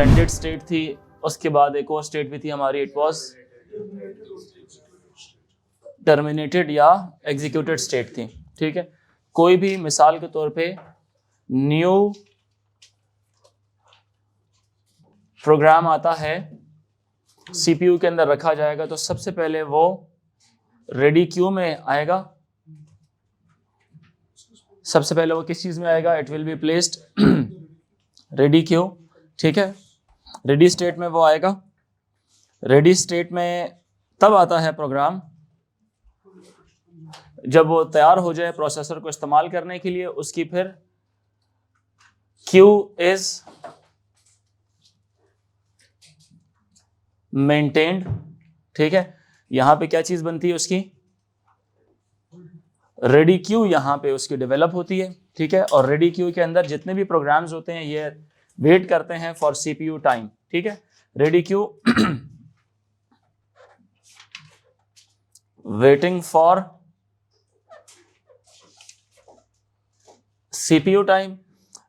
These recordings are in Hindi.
सस्पेंडेड स्टेट थी, उसके बाद एक और स्टेट भी थी हमारी, इट वाज टर्मिनेटेड या एग्जीक्यूटेड स्टेट थी। ठीक है, कोई भी मिसाल के तौर पे न्यू प्रोग्राम आता है, सीपीयू के अंदर रखा जाएगा, तो सबसे पहले वो रेडी क्यू में आएगा। सबसे पहले वो किस चीज में आएगा? It will be placed ready queue. ठीक है, रेडी स्टेट में वो आएगा। रेडी स्टेट में तब आता है प्रोग्राम जब वो तैयार हो जाए प्रोसेसर को इस्तेमाल करने के लिए। उसकी फिर क्यू इज मेंटेन्ड। ठीक है, यहां पे क्या चीज बनती है उसकी? रेडी क्यू यहां पे उसकी डेवलप होती है। ठीक है, और रेडी क्यू के अंदर जितने भी प्रोग्राम्स होते हैं ये वेट करते हैं फॉर सीपीयू टाइम। ठीक है, ready queue waiting for CPU time.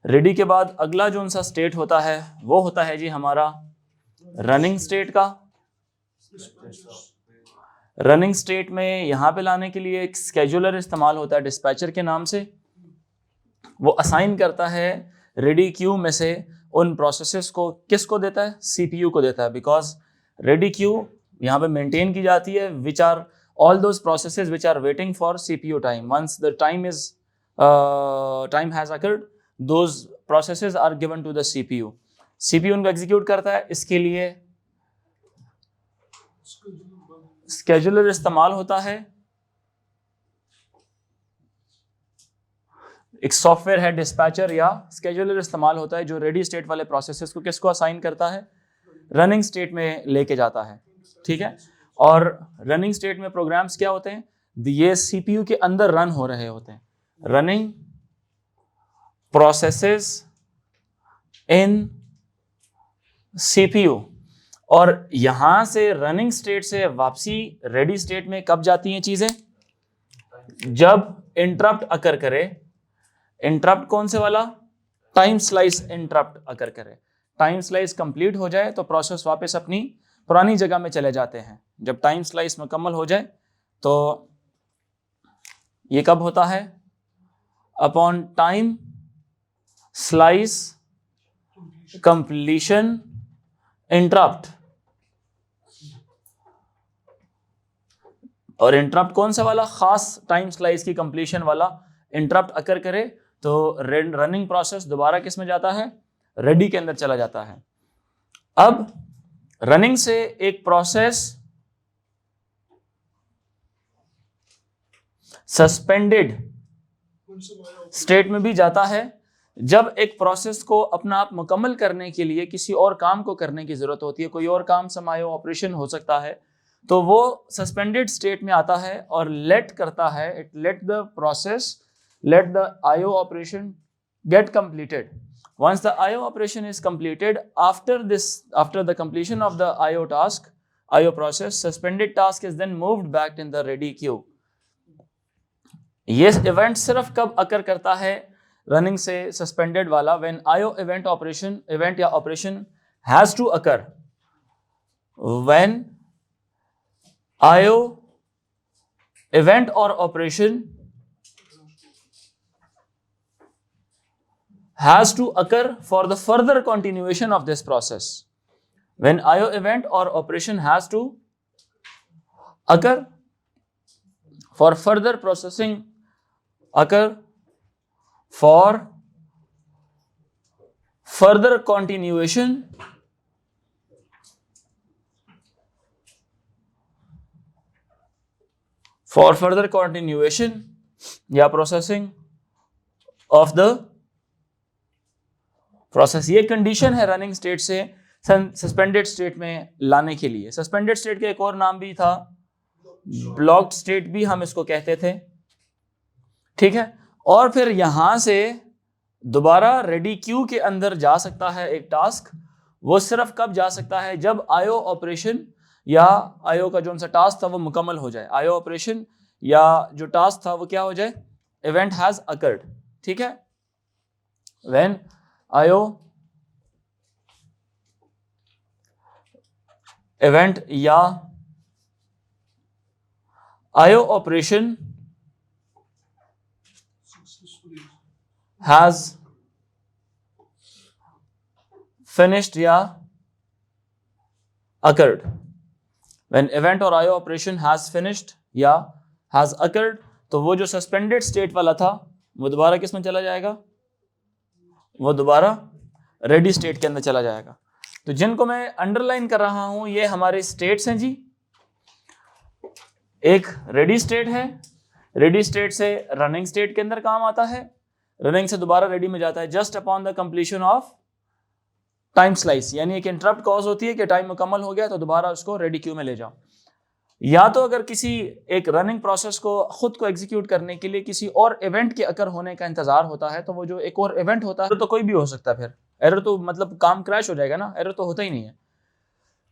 Ready के बाद अगला जो सा स्टेट होता है वो होता है जी हमारा रनिंग स्टेट का। रनिंग स्टेट में यहां पे लाने के लिए एक स्केड्यूलर इस्तेमाल होता है डिस्पैचर के नाम से। वो असाइन करता है रेडी क्यू में से उन प्रोसेसेस को, किसको देता है? सीपीयू को देता है, बिकॉज रेडी क्यू यहाँ पे मेंटेन की जाती है which are all those processes which are waiting for CPU time. Once the time has occurred, those processes are given to the CPU. CPU उनको एग्जीक्यूट करता है। इसके लिए स्केड्यूलर इस्तेमाल होता है। एक सॉफ्टवेयर है डिस्पैचर या स्केड्यूलर इस्तेमाल होता है जो रेडी स्टेट वाले प्रोसेसेस को किसको असाइन करता है? रनिंग स्टेट में लेके जाता है। ठीक है, और रनिंग स्टेट में प्रोग्राम्स क्या होते हैं? ये सीपीयू के अंदर रन हो रहे होते हैं। रनिंग प्रोसेसेस इन सीपीयू। और यहां से रनिंग स्टेट से वापसी रेडी स्टेट में कब जाती हैं चीजें? जब इंटरप्ट अकर करे। इंटरप्ट कौन से वाला? टाइम स्लाइस इंटरप्ट अकर करे। टाइम स्लाइस कंप्लीट हो जाए तो प्रोसेस वापस अपनी पुरानी जगह में चले जाते हैं। जब टाइम स्लाइस मुकम्मल हो जाए तो ये कब होता है? Upon time slice completion interrupt. और इंटरप्ट कौन सा वाला? खास टाइम स्लाइस की कंप्लीशन वाला इंटरप्ट अकर करे तो रनिंग प्रोसेस दोबारा किस में जाता है? रेडी के अंदर चला जाता है। अब रनिंग से एक प्रोसेस सस्पेंडेड स्टेट में भी जाता है। जब एक प्रोसेस को अपना आप मुकम्मल करने के लिए किसी और काम को करने की जरूरत होती है, कोई और काम समायो ऑपरेशन हो सकता है, तो वो सस्पेंडेड स्टेट में आता है और लेट करता है, it let the process, let the IO operation get completed. Once the IO operation is completed, after the completion of the IO task, IO process, suspended task is then moved back in the ready queue. ये इवेंट सिर्फ कब अकर करता है रनिंग से सस्पेंडेड वाला? when IO event या operation has to occur. When IO event or operation has to occur for the further continuation of this process. When IO event or operation has to occur for further processing, occur for further continuation या processing of the प्रोसेस। ये कंडीशन है रनिंग स्टेट से सस्पेंडेड स्टेट में लाने के लिए। सस्पेंडेड स्टेट का एक और नाम भी था, ब्लॉक्ड स्टेट भी हम इसको कहते थे। ठीक है, और फिर यहां से दोबारा रेडी क्यू के अंदर जा सकता है एक टास्क। वो सिर्फ कब जा सकता है? जब आईओ ऑपरेशन या आईओ का जो सा टास्क था वो मुकम्मल हो जाए। आईओ ऑपरेशन या जो टास्क था वो क्या हो जाए? Event has occurred. ठीक है, व्हेन IO event या IO operation has finished या occurred. When event और IO operation has finished या has occurred, तो वो जो सस्पेंडेड स्टेट वाला था वो दोबारा किस में चला जाएगा, वो दोबारा रेडी स्टेट के अंदर चला जाएगा। तो जिनको मैं अंडरलाइन कर रहा हूं ये हमारे स्टेट्स हैं जी। एक रेडी स्टेट है, रेडी स्टेट से रनिंग स्टेट के अंदर काम आता है, रनिंग से दोबारा रेडी में जाता है just upon the completion of time slice, यानी एक इंटरप्ट कॉज होती है कि टाइम मुकम्मल हो गया तो दोबारा उसको रेडी क्यू में ले जाओ। या तो अगर किसी एक रनिंग प्रोसेस को खुद को एग्जीक्यूट करने के लिए किसी और इवेंट के अकर होने का इंतजार होता है, तो वो जो एक और इवेंट होता है तो कोई भी हो सकता है, फिर एरर तो मतलब काम क्रैश हो जाएगा ना, एरर तो होता ही नहीं है।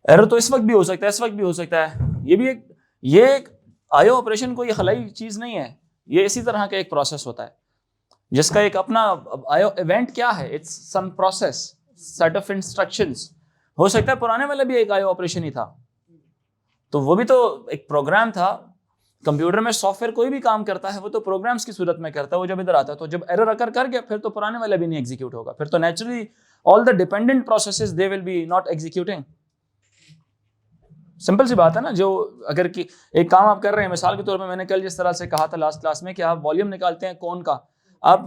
एरर तो इस वक्त भी हो सकता है, इस वक्त भी हो सकता है। ये एक आईओ ऑपरेशन कोई खलाई चीज नहीं है, ये इसी तरह का एक प्रोसेस होता है जिसका एक अपना आईओ इवेंट क्या है, it's some process, set of instructions. हो सकता है पुराने वाला भी एक आईओ ऑपरेशन ही था, तो वो भी तो एक प्रोग्राम था। कंप्यूटर में सॉफ्टवेयर कोई भी काम करता है वो तो प्रोग्राम्स की सूरत में करता है। वो जब इधर आता है तो जब एरर अकर कर गया फिर तो पुराने वाला भी नहीं एग्जीक्यूट होगा, फिर तो naturally all the dependent processes they will be not executing. Simple सी बात है ना। जो अगर कि एक काम आप कर रहे हैं, मिसाल के तौर पे मैंने कल जिस तरह से कहा था लास्ट क्लास में कि आप वॉल्यूम निकालते हैं कौन का, आप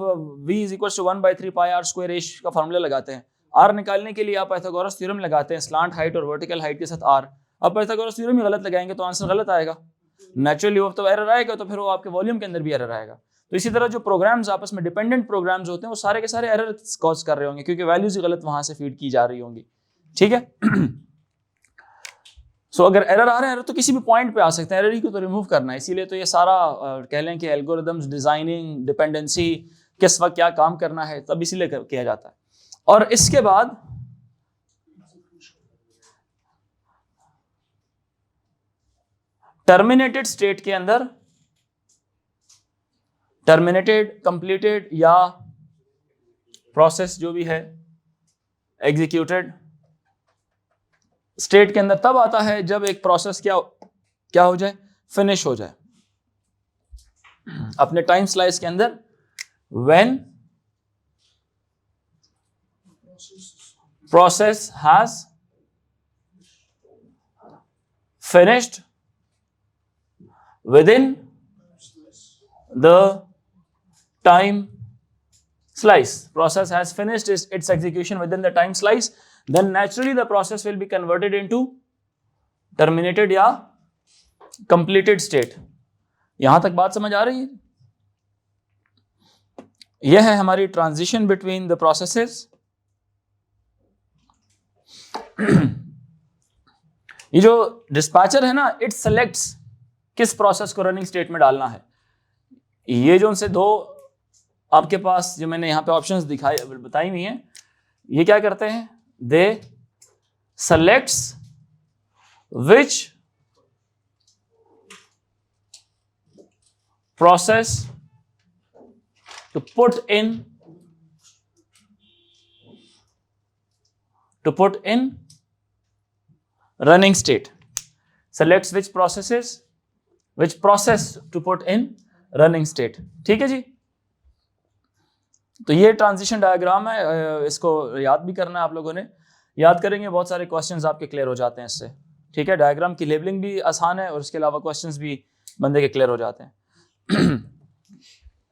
v = 1/3 पाई r स्क्वायर h का फॉर्मूला लगाते हैं। r निकालने के लिए आप पाइथागोरस थ्योरम लगाते हैं, स्लांट हाइट और वर्टिकल हाइट के साथ r। अब पाइथागोरस थ्योरम ही गलत लगाएंगे तो आंसर गलत आएगा, नेचुरली वो तो एरर आएगा, तो फिर वो आपके वॉल्यूम के अंदर भी एरर आएगा। तो इसी तरह जो प्रोग्राम्स आपस में डिपेंडेंट प्रोग्राम्स होते हैं वो सारे के सारे एरर कॉज कर रहे होंगे क्योंकि वैल्यूज ही गलत वहां से फीड की जा रही होंगी। ठीक है। सो अगर एरर आ रहे हैं, एरर तो किसी भी पॉइंट पे आ सकते हैं, एरर ही को तो रिमूव करना है। इसीलिए तो ये सारा कह लें कि एल्गोरिदम्स, डिजाइनिंग, डिपेंडेंसी, किस वक्त क्या काम करना है, तब इसीलिए किया जाता है। और इसके बाद टर्मिनेटेड स्टेट के अंदर, टर्मिनेटेड, कंप्लीटेड या प्रोसेस जो भी है एग्जीक्यूटेड स्टेट के अंदर तब आता है जब एक प्रोसेस क्या हो जाए, फिनिश हो जाए अपने टाइम स्लाइस के अंदर। When process has finished within the time slice, process has finished its execution within the time slice, then naturally the process will be converted into terminated या completed state। यहां तक बात समझ आ रही है? यह है हमारी ट्रांजिशन बिटवीन द प्रोसेसेस। ये जो डिस्पैचर है ना, इट सेलेक्ट्स किस प्रोसेस को रनिंग स्टेट में डालना है। ये जो उनसे दो आपके पास जो मैंने यहां पे ऑप्शंस दिखाई बताई हुई हैं, ये क्या करते हैं, they selects which process to put in running state, selects which process to put in running state। ठीक है जी। तो ये ट्रांजिशन डायग्राम है, इसको याद भी करना है आप लोगों ने। याद करेंगे बहुत सारे क्वेश्चंस आपके क्लियर हो जाते हैं इससे। ठीक है, डायग्राम की लेबलिंग भी आसान है और इसके अलावा क्वेश्चंस भी बंदे के क्लियर हो जाते हैं।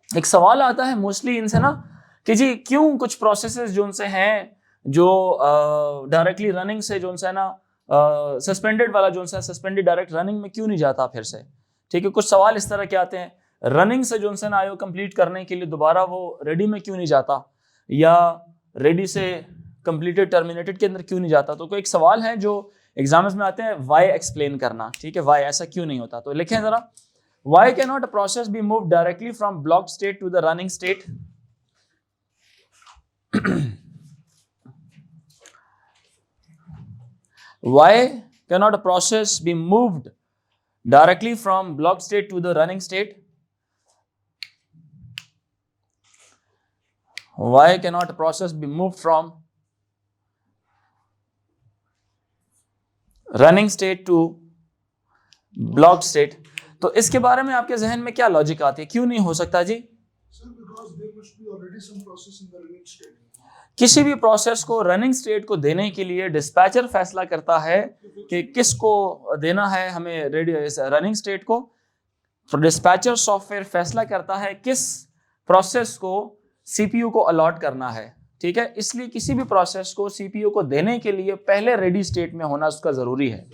एक सवाल आता है मोस्टली इनसे ना कि जी क्यों कुछ प्रोसेसेस जो उनसे हैं जो डायरेक्टली रनिंग से जो उनसे है ना सस्पेंडेड वाला जो उनसे सस्पेंडेड डायरेक्ट रनिंग में क्यों नहीं जाता फिर से। ठीक है, कुछ सवाल इस तरह के आते हैं, रनिंग से जो उनसे ना आयो कंप्लीट करने के लिए दोबारा वो रेडी में क्यों नहीं जाता, या रेडी से कंप्लीटेड टर्मिनेटेड के अंदर क्यों नहीं जाता। तो कोई एक सवाल है जो एग्जाम्स में आते हैं, वाई एक्सप्लेन करना। ठीक है, वाई ऐसा क्यों नहीं होता, तो लिखें जरा, why can not a process be move directly from block state to the running state. Why cannot a process be moved directly from block state to the running state? Why cannot a process be moved from running state to block state. तो इसके बारे में आपके जहन में क्या लॉजिक आती है, क्यों नहीं हो सकता जी? किसी भी प्रोसेस को रनिंग स्टेट को देने के लिए डिस्पैचर फैसला करता है कि किसको देना है हमें रनिंग स्टेट को। डिस्पैचर सॉफ्टवेयर फैसला करता है किस प्रोसेस को सीपीयू को अलॉट करना है, ठीक है। इसलिए किसी भी प्रोसेस को सीपीयू को देने के लिए पहले रेडी स्टेट में होना उसका जरूरी है।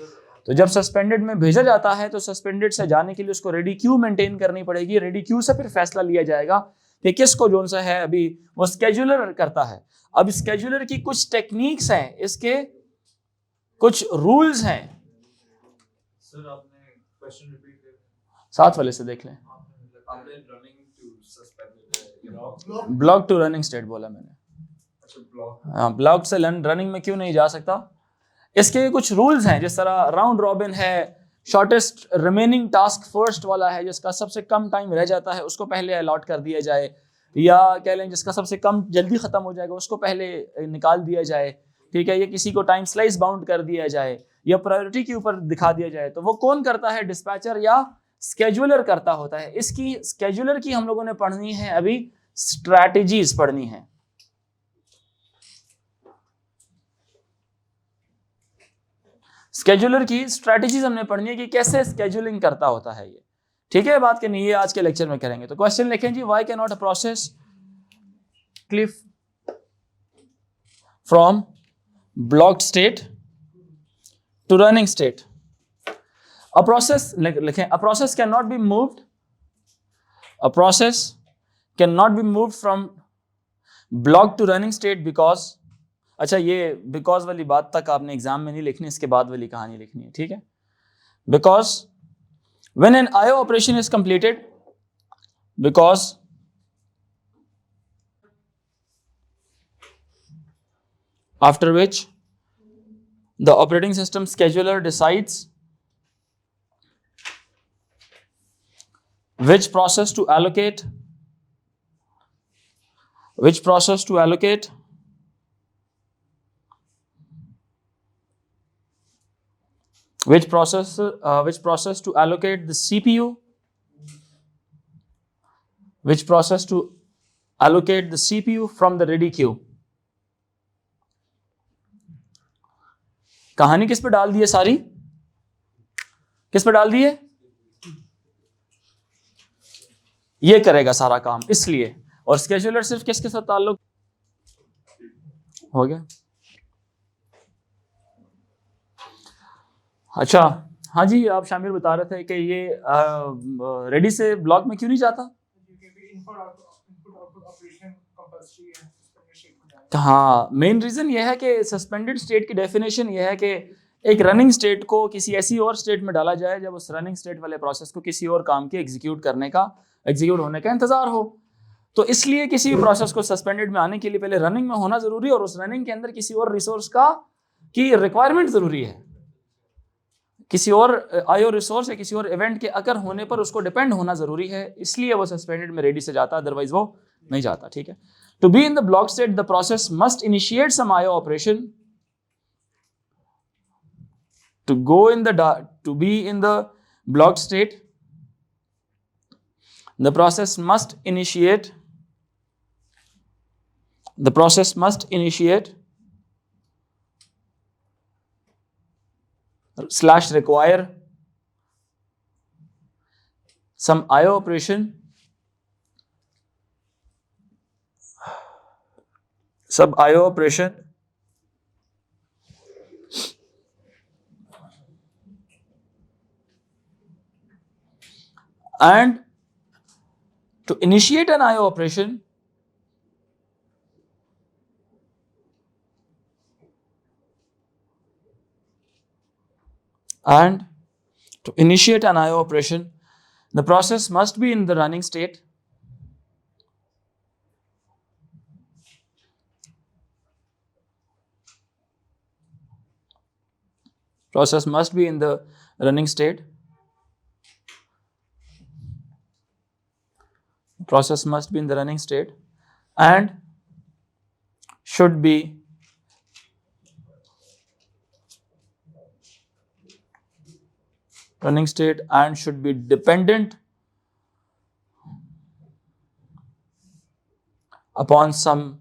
तो जब सस्पेंडेड में भेजा जाता है तो सस्पेंडेड से जाने के लिए उसको रेडी क्यू मेंटेन करनी पड़ेगी। रेडी क्यू से फिर फैसला लिया जाएगा कि किसको जोन सा है, अभी वो स्केड्यूलर करता है। अब स्केड्यूलर की कुछ टेक्निक्स हैं, इसके कुछ रूल्स हैं। सर आपने क्वेश्चन रिपीट कर, साथ वाले से देख लें। ब्लॉक टू रनिंग स्टेट बोला मैंने। हाँ, ब्लॉक से रनिंग में क्यों नहीं जा सकता? इसके कुछ रूल्स हैं, जिस तरह राउंड रॉबिन है, शॉर्टेस्ट रिमेनिंग टास्क फर्स्ट वाला है, जिसका सबसे कम टाइम रह जाता है उसको पहले अलॉट कर दिया जाए, या कह लें जिसका सबसे कम जल्दी खत्म हो जाएगा उसको पहले निकाल दिया जाए, ठीक है। या किसी को टाइम स्लाइस बाउंड कर दिया जाए या प्रायोरिटी के ऊपर दिखा दिया जाए। तो वो कौन करता है? डिस्पैचर या स्केड्यूलर करता होता है। इसकी स्केड्यूलर की हम लोगों ने पढ़नी है, अभी स्ट्रैटेजीज पढ़नी है। स्केड्यूलर की स्ट्रैटेजीज हमने पढ़नी है कि कैसे स्केड्यूलिंग करता होता है ये, ठीक है। बात करनी है आज के लेक्चर में करेंगे। तो क्वेश्चन लिखें जी, why can not a process cliff from blocked state to running state? A process लिखें, a process can not be moved, a process can not be moved from block to running state because, अच्छा ये बिकॉज वाली बात तक आपने एग्जाम में नहीं लिखनी, इसके बाद वाली कहानी लिखनी है, ठीक है। Because when an IO operation is completed, because after which the operating system scheduler decides which process to allocate, which process to allocate which process to allocate the CPU, which process to allocate the CPU from the ready queue। कहानी किस पे डाल दी है? सारी किस पे डाल दी है? ये करेगा सारा काम इसलिए। और स्केड्यूलर सिर्फ किसके साथ ताल्लुक हो गया? अच्छा हाँ जी, आप शामिर बता रहे थे कि ये रेडी से ब्लॉक में क्यों नहीं जाता? हाँ, मेन रीजन ये है कि सस्पेंडेड स्टेट की डेफिनेशन ये है कि एक रनिंग स्टेट को किसी ऐसी और स्टेट में डाला जाए जब उस रनिंग स्टेट वाले प्रोसेस को किसी और काम के एग्जीक्यूट होने का इंतजार हो। तो इसलिए किसी भी प्रोसेस को सस्पेंडेड में आने के लिए पहले रनिंग में होना जरूरी है, और उस रनिंग के अंदर किसी और रिसोर्स की रिक्वायरमेंट जरूरी है। किसी और आईओ रिसोर्स या किसी और इवेंट के अगर होने पर उसको डिपेंड होना जरूरी है, इसलिए वो सस्पेंडेड में रेडी से जाता, अदरवाइज वो नहीं जाता, ठीक है। To be in the block state the process must initiate some IO operation. To be in the blocked state, the process must initiate / require some IO operation, and to initiate an IO operation the process must be in the running state. Process must be in the running state. Process must be in the running state and should be running state and should be dependent upon some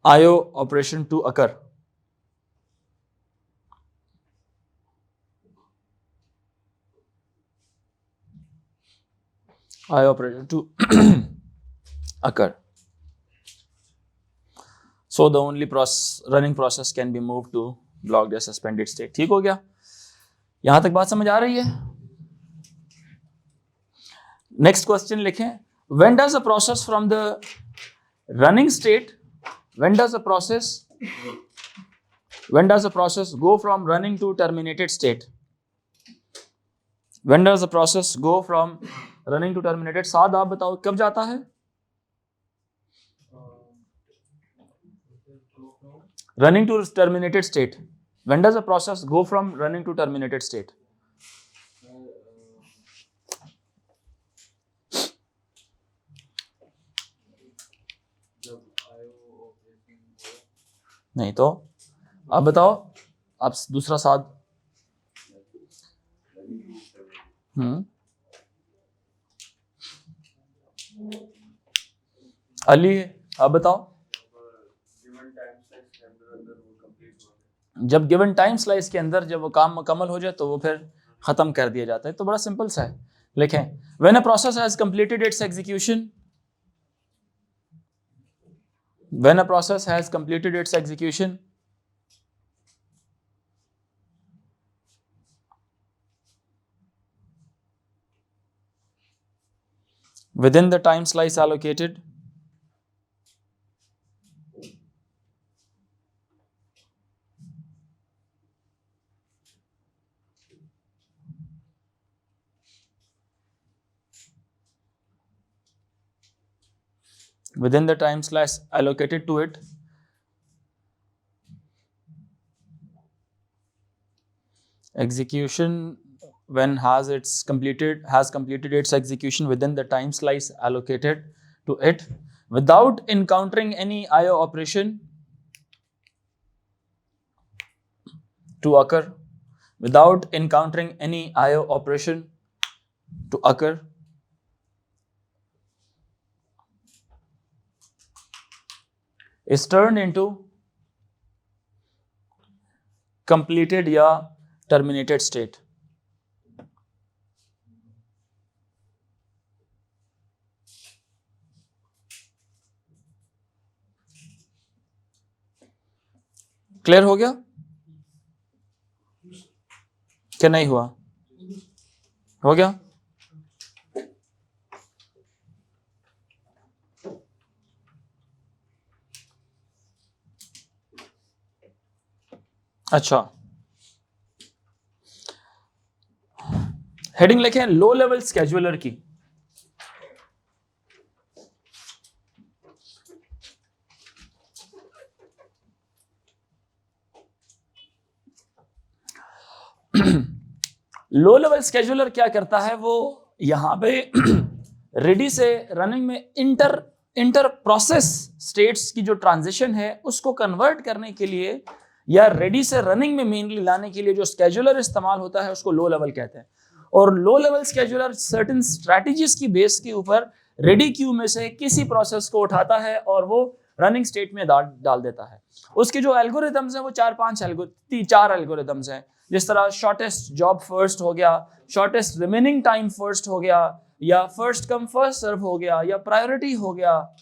IO operation to occur. IO operation to occur. So the only running process can be moved to blocked or suspended state. ठीक हो गया? यहां तक बात समझ आ रही है? नेक्स्ट क्वेश्चन लिखें. When does a process from the running state, when does a process go from running to terminated state? When does the process go from running to terminated? साद आप बताओ कब जाता है? Running to terminated state. When does a process go from running to terminated state? नहीं तो आप बताओ. आप दूसरा साद. अली आप बताओ. जब गिवन टाइम स्लाइस के अंदर जब वो काम मुकम्मल हो जाए तो वो फिर खत्म कर दिया जाता है. तो बड़ा सिंपल सा है. लिखें. When a process has completed it's execution, when a process has completed its execution, within the time slice allocated, within the time slice allocated to it, execution when has completed its execution within the time slice allocated to it without encountering any IO operation to occur, without encountering any IO operation to occur, is turned into completed या terminated state. क्लियर हो गया क्या? नहीं हुआ? हो गया? अच्छा. हेडिंग लिखें लो लेवल स्केड्यूलर की. लो लेवल स्केड्यूलर क्या करता है? वो यहां पे रेडी से रनिंग में इंटर प्रोसेस स्टेट्स की जो ट्रांजिशन है उसको कन्वर्ट करने के लिए या रेडी से रनिंग में मेनली लाने के लिए जो स्केड्यूलर इस्तेमाल होता है उसको लो लेवल कहते हैं. और लो लेवल स्केड्यूलर सर्टेन स्ट्रैटेजीज की बेस के ऊपर रेडी क्यू में से किसी प्रोसेस को उठाता है और वो रनिंग स्टेट में डाल देता है. उसके जो एल्गोरिथम्स हैं वो 4 एल्गोरिथम्स हैं. जिस तरह शॉर्टेस्ट जॉब फर्स्ट हो गया, शॉर्टेस्ट रिमेनिंग टाइम फर्स्ट हो गया, या फर्स्ट कम फर्स्ट सर्व हो गया, या प्रायोरिटी हो गया.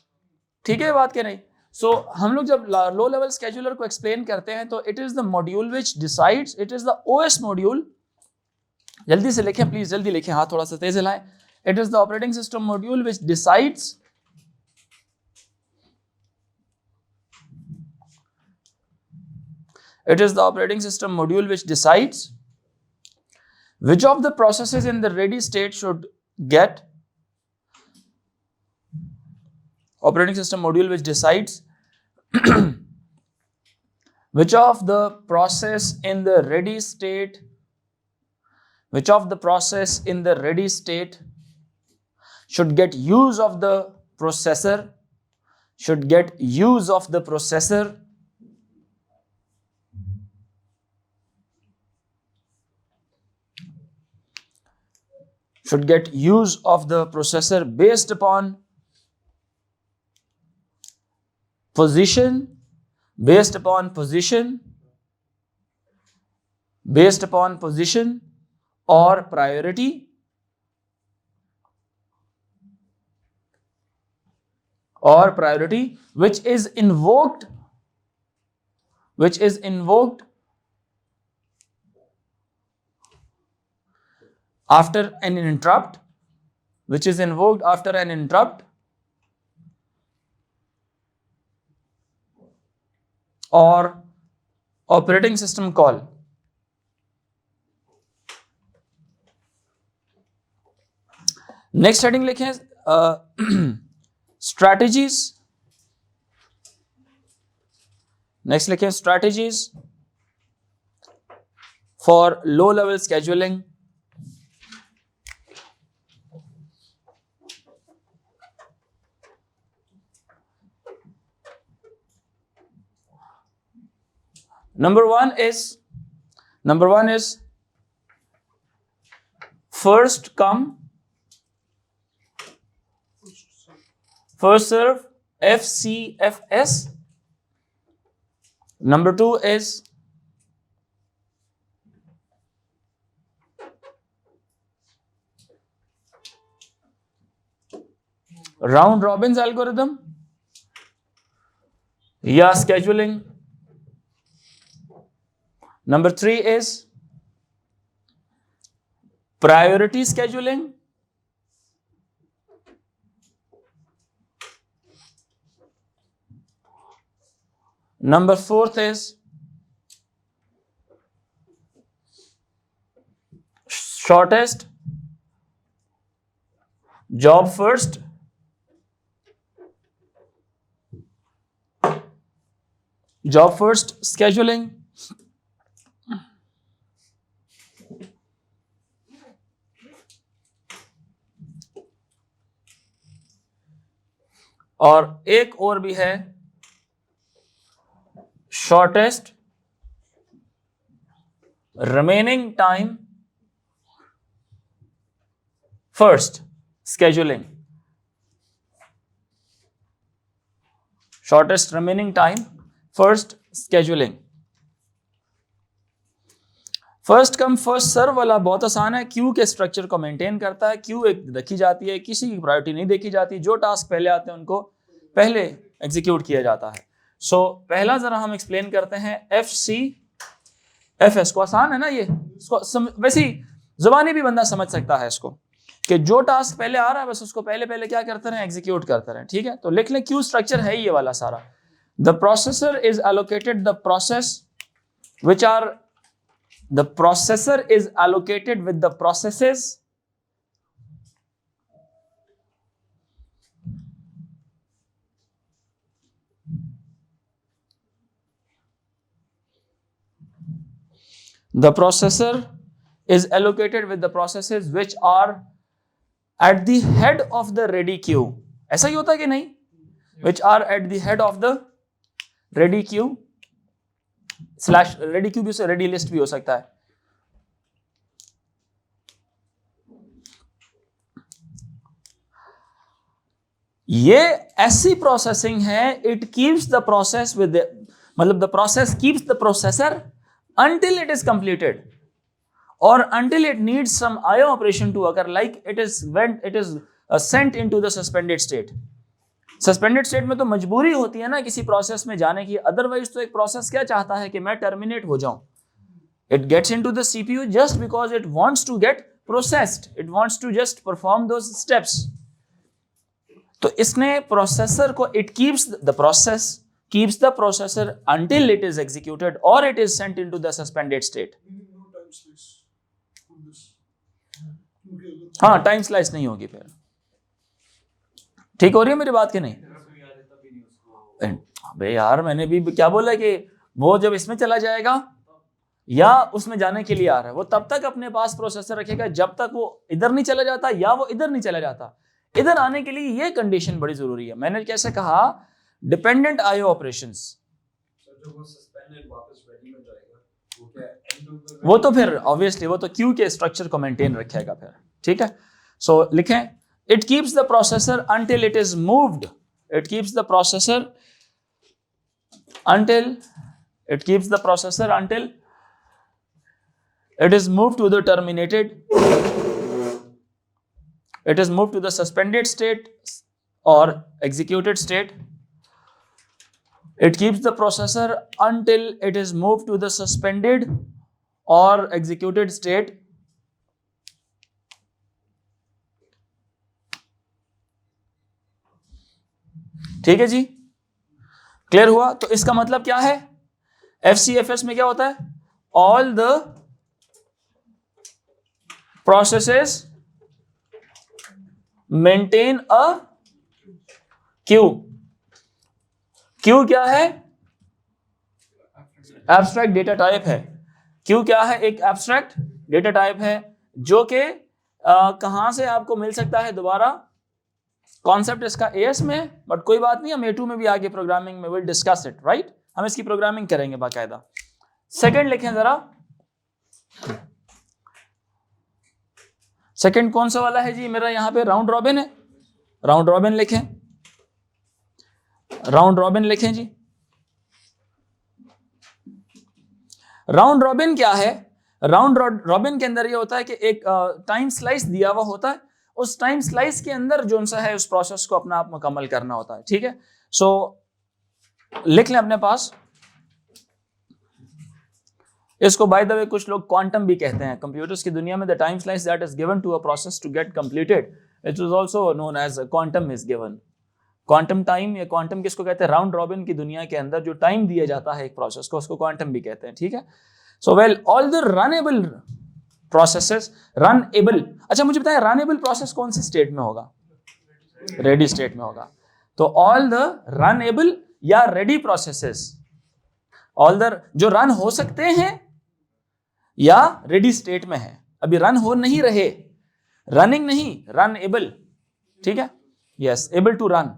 ठीक है बात के नहीं? सो हम लोग जब लो लेवल स्केड्यूलर को एक्सप्लेन करते हैं तो it is the module which decides, it is the OS module. जल्दी से लिखें प्लीज, जल्दी लिखें, हाथ थोड़ा सा तेज हिलाएं. It is the operating system module which decides It is the operating system module which decides which of the processes in the ready state should get. Operating system module which decides which of the process in the ready state, which of the process in the ready state should get use of the processor, should get use of the processor should get use of the processor based upon position, based upon position or priority, which is invoked after an interrupt, or operating system call. Next heading लिखें स्ट्रैटेजीज. नेक्स्ट लिखें strategies for low level scheduling. Number one is first come, first serve, FCFS. Number two is round robins algorithm या scheduling. Number three is priority scheduling. Number fourth is shortest job first. Scheduling. और एक और भी है shortest remaining time first scheduling. Shortest remaining time first scheduling. First come first serve वाला बहुत आसान है, क्यू के स्ट्रक्चर को मेंटेन करता है. क्यू एक रखी जाती है, किसी की प्रायोरिटी नहीं देखी जाती, जो टास्क पहले आते हैं उनको पहले एग्जीक्यूट किया जाता है. सो पहला जरा हम एक्सप्लेन करते हैं FCFS को. आसान है ना ये, इसको वैसे ही जुबानी भी बंदा समझ सकता है इसको, कि जो टास्क पहले आ रहा है बस उसको पहले क्या करते रहे, एग्जीक्यूट करते रहे. ठीक है, तो लिख लें क्यू स्ट्रक्चर है ये वाला सारा. The processor is allocated the processor is allocated with the processes which are at the head of the ready queue. ऐसा ही होता है कि नहीं? Which are at the head of the ready queue / ready queue भी से ready list भी हो सकता है. ये ऐसी प्रोसेसिंग है, it keeps the process with मतलब the process keeps the processor until it is completed or until it needs some IO operation to occur, like it is when it is sent into the suspended state. Suspended state में तो मजबूरी होती है ना किसी प्रोसेस में जाने की, अदरवाइज तो एक प्रोसेस क्या चाहता है कि मैं टर्मिनेट हो जाऊं. It gets into the CPU just because it wants to get processed, it wants to just perform those steps. तो इसने प्रोसेसर को, it keeps the processor until it is executed or it is sent into the suspended state. हाँ, टाइम स्लाइस नहीं होगी फिर. ठीक हो रही है मेरी बात कि नहीं? अबे यार, मैंने भी क्या बोला कि वो जब इसमें चला जाएगा या उसमें जाने के लिए आ रहा है, वो तब तक अपने पास प्रोसेसर रखेगा जब तक वो इधर नहीं चला जाता या वो इधर नहीं चला जाता. इधर आने के लिए ये कंडीशन बड़ी जरूरी है. मैंने कैसे कहा, डिपेंडेंट आईओ ऑपरेशंस, वो तो फिर ऑब्वियसली वो तो क्यू के स्ट्रक्चर को मेंटेन रखेगा फिर. ठीक है, सो लिखें, it keeps the processor until it is moved, it keeps the processor until it keeps the processor until it is moved to the terminated, it is moved to the suspended state or executed state. It keeps the processor until it is moved to the suspended or executed state. ठीक है जी, क्लियर हुआ? तो इसका मतलब क्या है, FCFS में क्या होता है, all the processes maintain a Q. Q क्या है, एब्स्ट्रैक्ट डेटा टाइप है। क्यू क्या है, एक एब्स्ट्रैक्ट डेटा टाइप है जो कि कहां से आपको मिल सकता है, दोबारा कॉन्सेप्ट इसका AS में, बट कोई बात नहीं, हम A2 में भी आगे प्रोग्रामिंग में विल डिस्कस इट, राइट? हम इसकी प्रोग्रामिंग करेंगे बाकायदा। सेकंड लिखें जरा, सेकंड कौन सा वाला है जी मेरा, यहां पे राउंड रॉबिन है, राउंड रॉबिन लिखें, राउंड रॉबिन लिखें जी। राउंड रॉबिन क्या है, राउंड रॉबिन के अंदर ये होता है कि एक टाइम स्लाइस दिया हुआ होता है, उस टाइम स्लाइस के अंदर जो सा है उस प्रोसेस को अपना आप मुकम्मल करना होता है, ठीक है? सो लिख लें अपने पास, इसको बाय द वे कुछ लोग क्वांटम भी कहते हैं कंप्यूटर्स की दुनिया में। The time slice that is given to a process to get completed, it is also known as quantum is given. Quantum time या क्वांटम किसको कहते हैं, राउंड रॉबिन की दुनिया के अंदर जो टाइम दिया जाता है एक प्रोसेस को, उसको क्वांटम भी कहते हैं, ठीक है? So well, all the runnable processes, runnable, अच्छा मुझे बताएं रनएबल प्रोसेस कौन सी स्टेट में होगा, रेडी स्टेट में होगा। तो ऑल द रनएबल या रेडी प्रोसेसेस, ऑल द जो रन हो सकते हैं या रेडी स्टेट में है, अभी रन हो नहीं रहे, रनिंग नहीं, रनएबल, ठीक है? यस, एबल टू रन,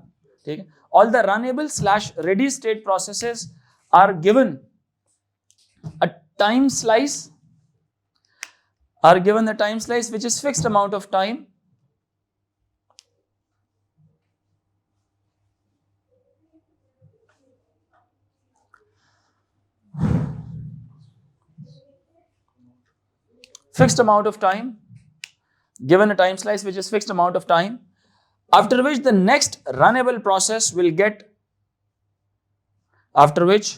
ठीक है? All the runnable slash ready state processes are given a time slice, are given the time slice which is fixed amount of time, fixed amount of time, given a time slice which is fixed amount of time, after which the next runnable process will get, after which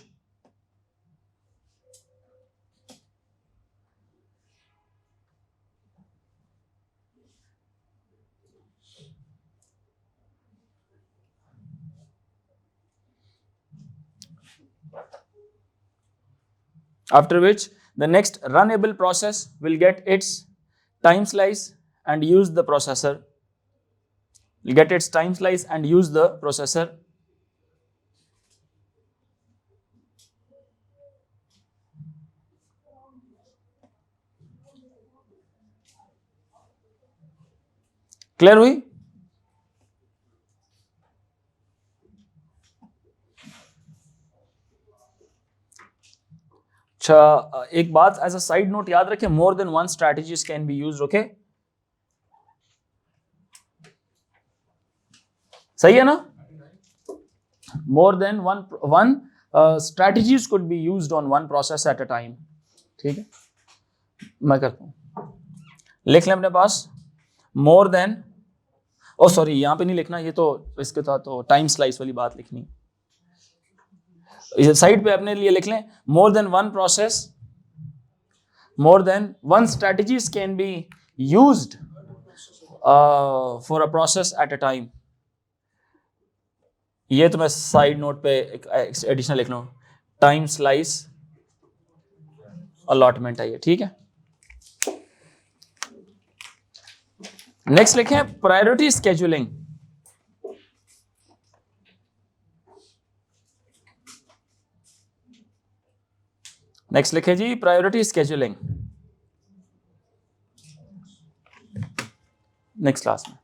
the next runnable process will get its time slice and use the processor, will get its time slice and use the processor. Clear हुई? अच्छा, एक बात एज अ साइड नोट याद रखें, more than one strategies can be used, okay? सही है ना? More than one strategies could be used on one process at a time, ठीक है? मैं करता हूं, लिख लें अपने पास, मोर देन, ओ सॉरी यहां पे नहीं लिखना, ये तो इसके साथ तो टाइम स्लाइस वाली बात लिखनी, साइड पे अपने लिए लिख लें, more than one process, more than one strategies can be used for a process at a time. ये तो मैं साइड नोट पे एडिशनल लिख लूं, टाइम स्लाइस अलॉटमेंट है ये, ठीक है? नेक्स्ट लिखें प्रायोरिटी स्केड्यूलिंग। नेक्स्ट लिखे जी प्रायोरिटी स्केड्यूलिंग, नेक्स्ट क्लास में।